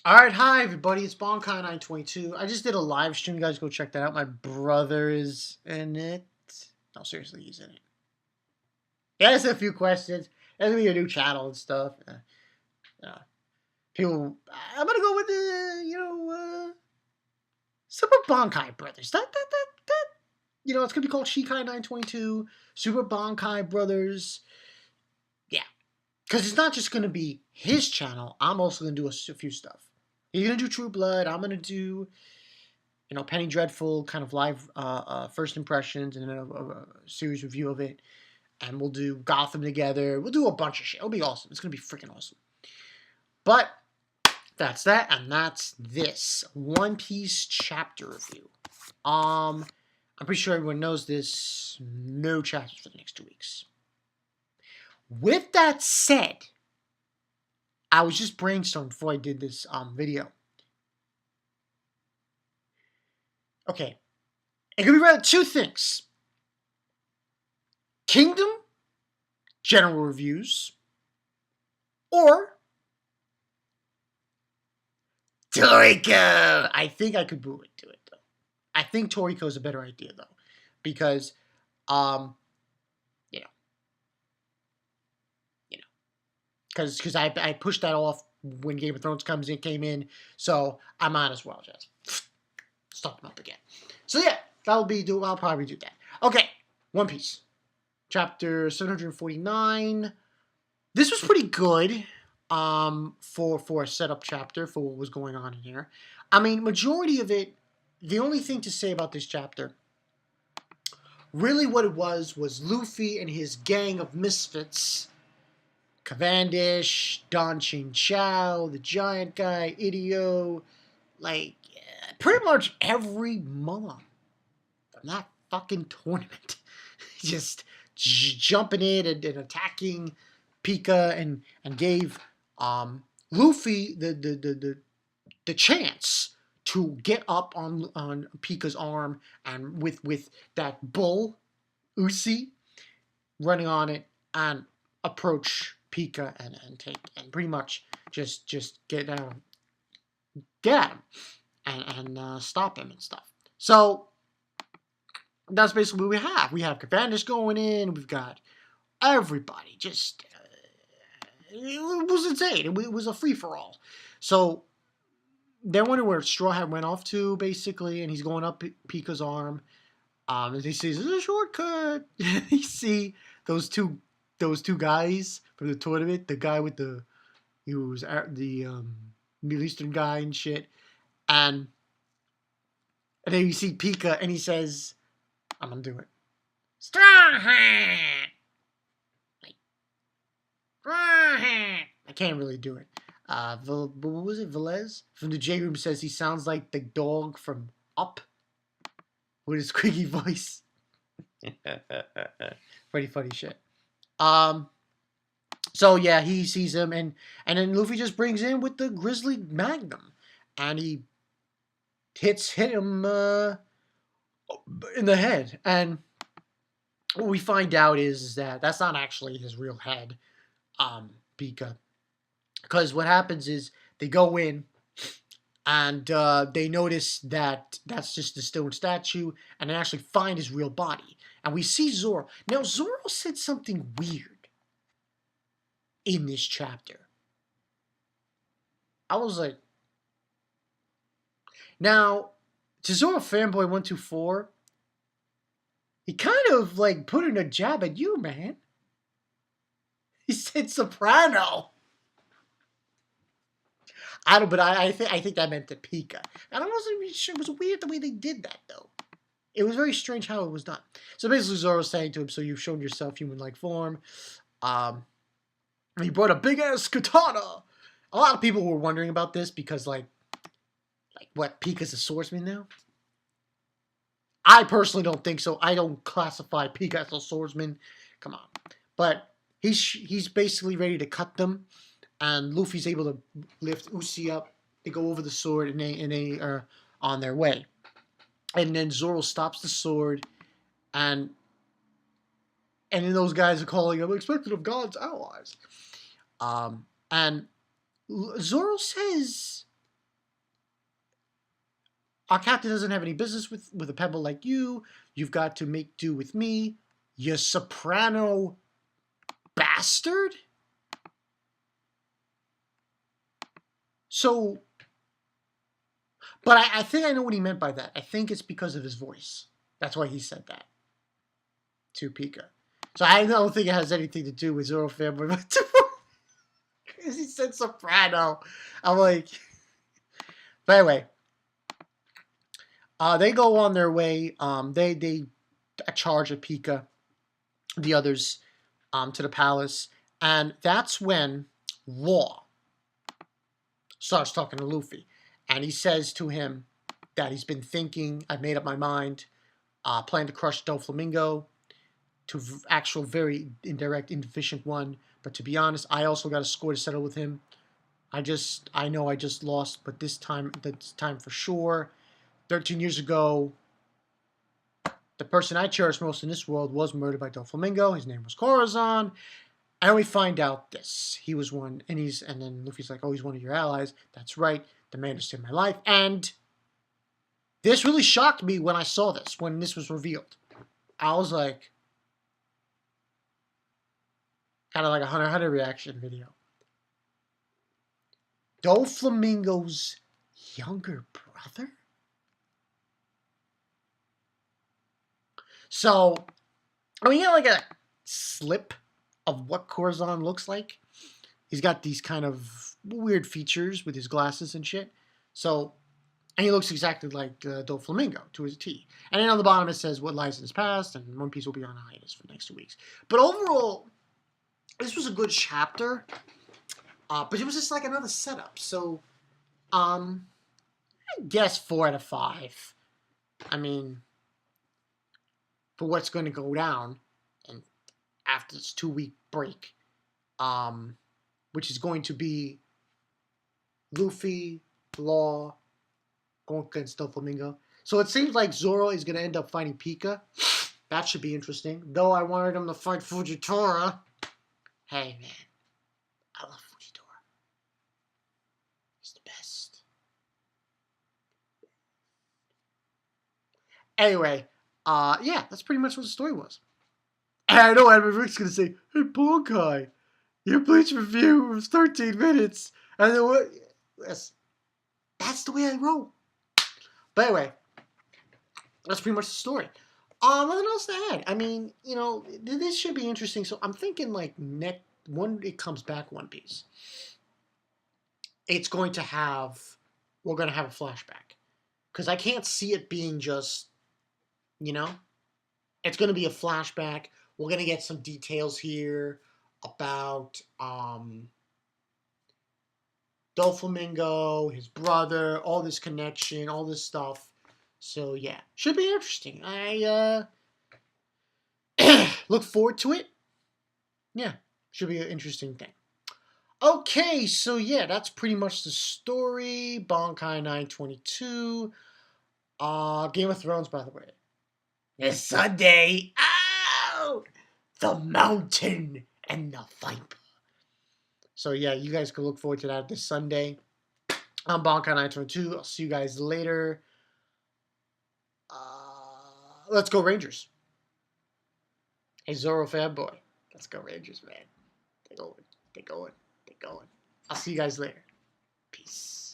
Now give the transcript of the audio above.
Alright, hi everybody, it's Bonkai922. I just did a live stream, you guys go check that out. My brother is in it. No, seriously, he's in it. He has a few questions. There's gonna be a new channel and stuff. People, I'm gonna go with the, Super Bonkai Brothers. It's gonna be called Shikai922, Super Bonkai Brothers. Yeah, because it's not just gonna be his channel, I'm also gonna do a few stuff. He's gonna do True Blood, I'm gonna do Penny Dreadful kind of live first impressions and then a series review of it. And we'll do Gotham together. We'll do a bunch of shit. It'll be awesome. It's going to be freaking awesome. But that's that, and that's this One Piece chapter review. I'm pretty sure everyone knows this. No chapters for the next 2 weeks. With that said, I was just brainstorming before I did this video. Okay, it could be rather two things. Kingdom general reviews or Toriko. I think I could do it though. I think Toriko is a better idea though, because because I pushed that off when Game of Thrones came in, so I might as well just start them up again. So yeah, I'll probably do that. Okay, One Piece. Chapter 749. This was pretty good for a setup chapter for what was going on in here. I mean, majority of it, the only thing to say about this chapter, really what it was Luffy and his gang of misfits, Cavendish, Don Chin Chow, the giant guy, Idio, pretty much every mom from that fucking tournament just jumping in and attacking Pika and gave Luffy the chance to get up on Pika's arm, and with that bull Uzi running on it and approach Pika and pretty much just get at him and stop him and stuff. So that's basically what we have. We have Cavendish going in. We've got everybody. Just it was insane. It was a free for all. So they're wondering where Straw Hat went off to, basically, and he's going up Pika's arm. And he says, "There's a shortcut." You see those two guys from the tournament. The guy with the Middle Eastern guy and shit, and then you see Pika, and he says, "I'm gonna do it." Straw Hat. I can't really do it. What was it? Velez from the J Room says he sounds like the dog from Up with his squeaky voice. Pretty funny shit. So yeah, he sees him, and then Luffy just brings in with the Grizzly Magnum, and he hit him in the head. And what we find out is that that's not actually his real head, Pika. Because what happens is they go in and they notice that that's just a stone statue, and they actually find his real body. And we see Zoro. Now, Zoro said something weird in this chapter. I was like, now, to Zoro Fanboy 124, he kind of put in a jab at you, man. He said soprano. I think that meant the Pika. And I wasn't really sure. It was weird the way they did that, though. It was very strange how it was done. So basically, Zoro's saying to him, "So you've shown yourself human-like form." He brought a big-ass katana. A lot of people were wondering about this because, what, Pika's a swordsman now? I personally don't think so. I don't classify Pika as a swordsman. Come on. But he's basically ready to cut them. And Luffy's able to lift Uzi up. They go over the sword, and they are on their way. And then Zoro stops the sword, and then those guys are calling him expected of God's allies. And Zoro says Our captain doesn't have any business with a pebble like you. You've got to make do with me, you soprano bastard. So, but I think I know what he meant by that. I think it's because of his voice. That's why he said that to Pika. So I don't think it has anything to do with Zoro family, but because he said soprano, I'm like. But anyway, they go on their way. They charge at Pika, the others, to the palace, and that's when Law starts talking to Luffy, and he says to him that he's been thinking. I've made up my mind. Plan to crush Doflamingo to actual very indirect, inefficient one. But to be honest, I also got a score to settle with him. I know I just lost, but this time for sure. 13 years ago, the person I cherish most in this world was murdered by Doflamingo. His name was Corazon. And we find out this. He was one, and then Luffy's like, oh, he's one of your allies. That's right. The man who saved my life. And this really shocked me when I saw this, when this was revealed. I was like, kind of like a Hunter x Hunter reaction video. Doflamingo's younger brother? So, I mean, you know, like a slip of what Corazon looks like. He's got these kind of weird features with his glasses and shit. So, and he looks exactly like Doflamingo to his T. And then on the bottom it says what lies in his past, and One Piece will be on hiatus for the next 2 weeks. But overall, this was a good chapter. But it was just like another setup. So, I guess 4 out of 5. I mean, for what's going to go down, and after this 2-week break, which is going to be Luffy, Law, going against Doflamingo. So it seems like Zoro is going to end up fighting Pika. That should be interesting. Though I wanted him to fight Fujitora. Hey, man. I love Fujitora. He's the best. Anyway, yeah, that's pretty much what the story was. And I know Edward Rick's going to say, hey, Bonkai, your Bleach review was 13 minutes. And then what? That's the way I roll. But anyway, that's pretty much the story. Nothing else to add. I mean, you know, this should be interesting. So I'm thinking like when it comes back, One Piece, we're going to have a flashback. Because I can't see it being just, you know, it's going to be a flashback. We're going to get some details here about Doflamingo, his brother, all this connection, all this stuff. So yeah, should be interesting. I look forward to it. Yeah, should be an interesting thing. Okay, so yeah, that's pretty much the story. Bankai 922. Game of Thrones, by the way. It's Sunday. Oh! The Mountain and the Viper. So yeah, you guys can look forward to that this Sunday. I'm Bankai 922. I'll see you guys later. Let's go Rangers. Hey, Zoro fanboy. Let's go Rangers, man. They're going. I'll see you guys later. Peace.